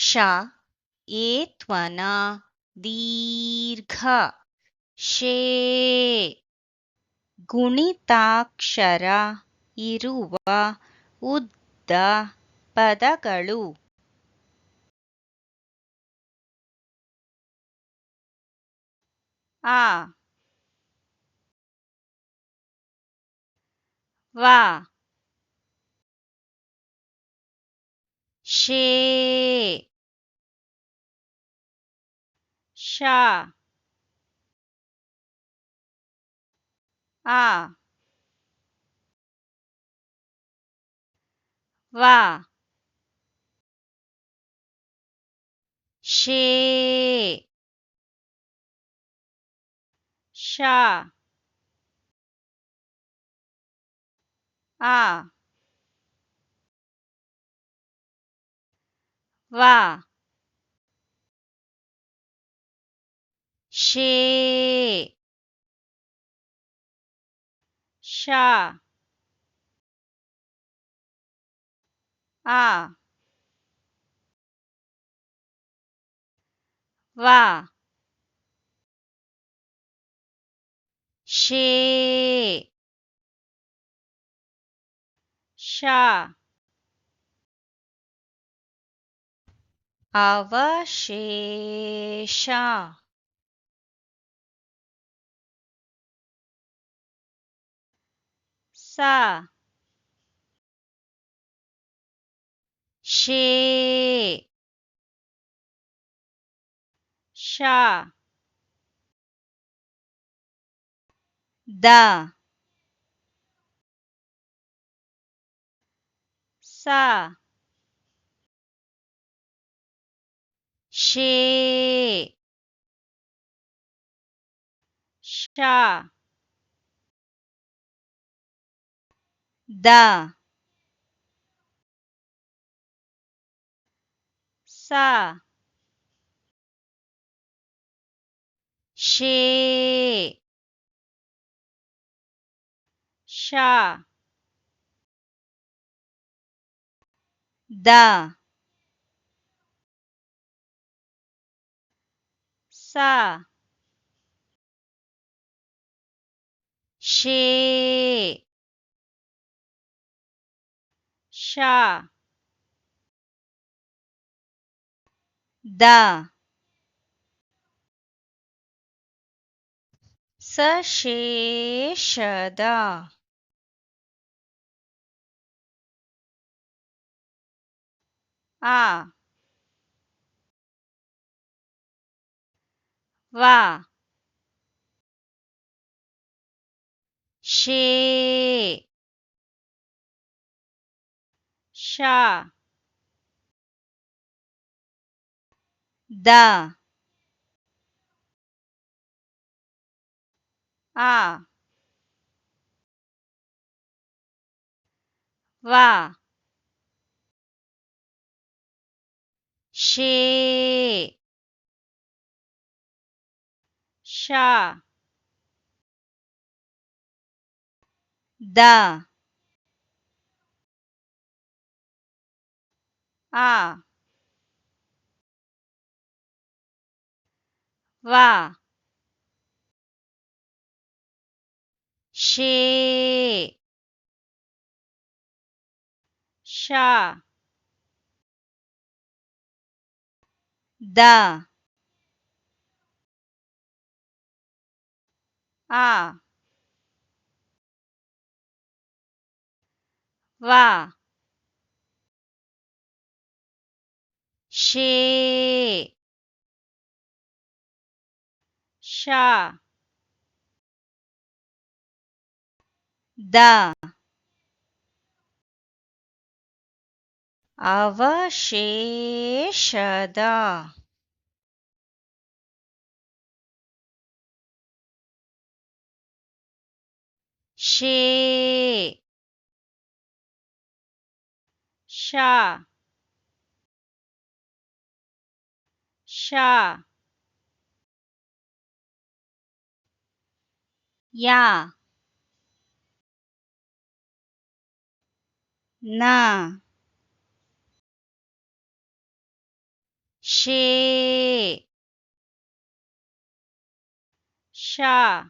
ಶ ಏತ್ವನ ದೀರ್ಘ ಶೇ ಗುಣಿತಾಕ್ಷರ ಇರುವ ಉದ್ದ ಪದಗಳು. ಆ ವ ಶೇ ಶ ಆ ವ ಶೇ ಶ ಆ ವ ಶೇ ಶ ಆ ವ ಶೇ ಶ ಅವಶೇಷ. ಸ ಶೇ ಶ ದ ಸ ಶೇ ಶ ದ ಸ ಶೇ ಶ ದ ಸ ಶೇ ಶ ದ ಸಶೇಷದ. ಆ ವ ಶೇ ಶ ದ ಆ ವ ಶೇ ಶ ದ ಆ ವ ಶೇ ಶ ದ ಆ ವ ಶೇ ಶ ದ ಅವಶೇಷದ. ಶೇ ಶ ಶ ಯ ನ she, sha,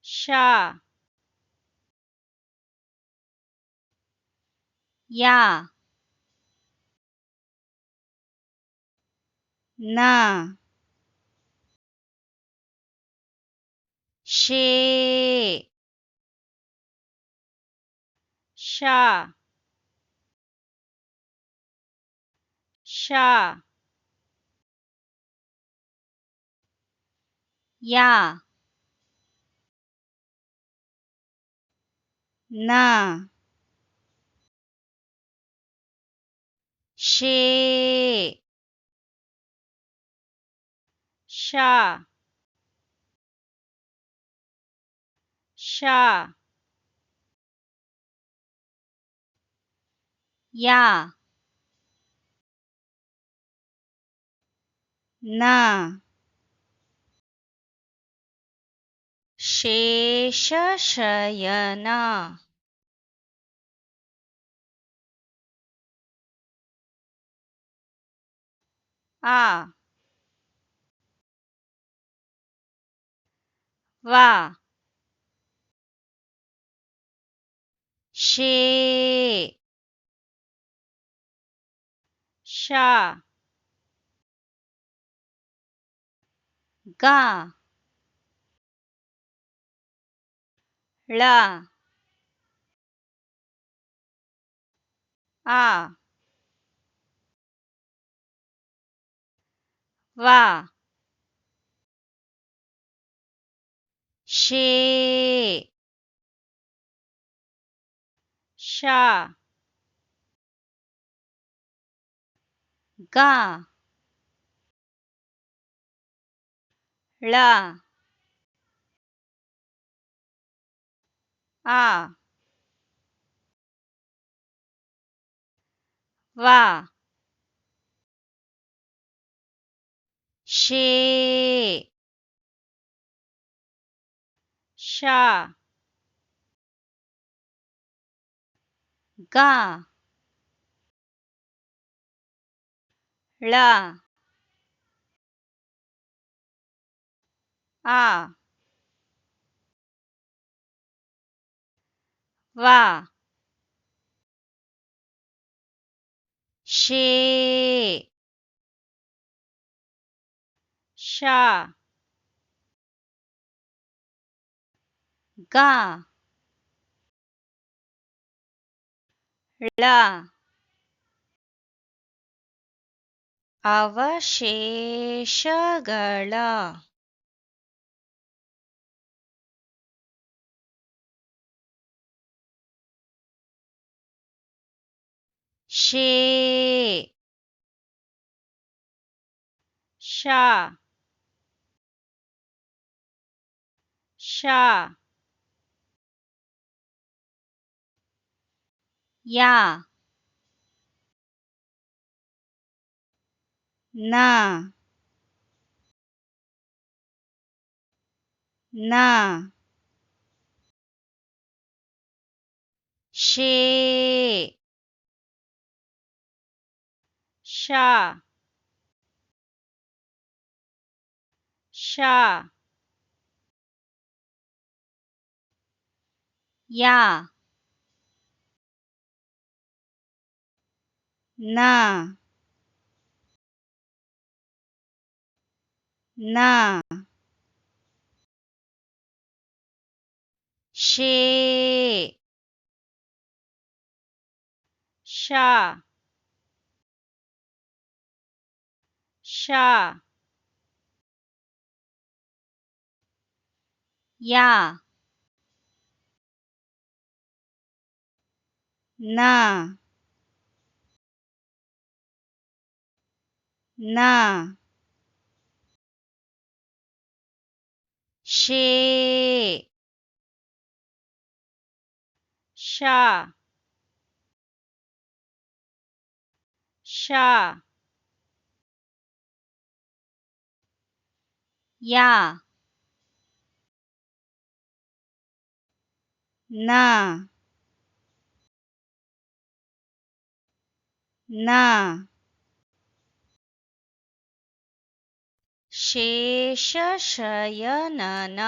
sha, ya, na, she, sha, sha, ya, na, she, sha, sha, ya, na, ಶೇಷಶಯನ ಆ ವಾ ಶೇ ಶ ಗ ಳ ಆ ವಾ ಶೇ ಶ ಗ ಳ ಆ ವಾ ಶೇ ಶ ಗ ಳ ಆ ವಾ ಶೇ ಶ ಗ ಳ ಅವಶೇಷಗಳ ಶೇ ಶ ಶ ಯ ನ ನ ಶೇ ಶ ಶ ಯ ನ ನ ಶೇ ಶ ಶ ಯ ನ ನ ಶೇ ಶ ಶ ಯ ನ ನ ಶೇಷಶಯನನ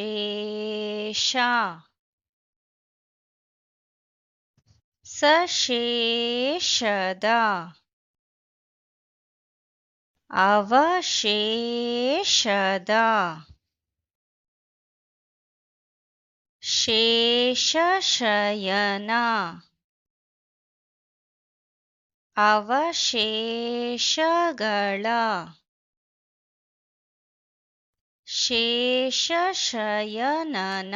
ಅವಶೇಷ ಸಶೇಷದ ಅವಶೇಷದ ಶೇಷಶಯನ ಅವಶೇಷಗಳ ಶೇಷಶಯನನ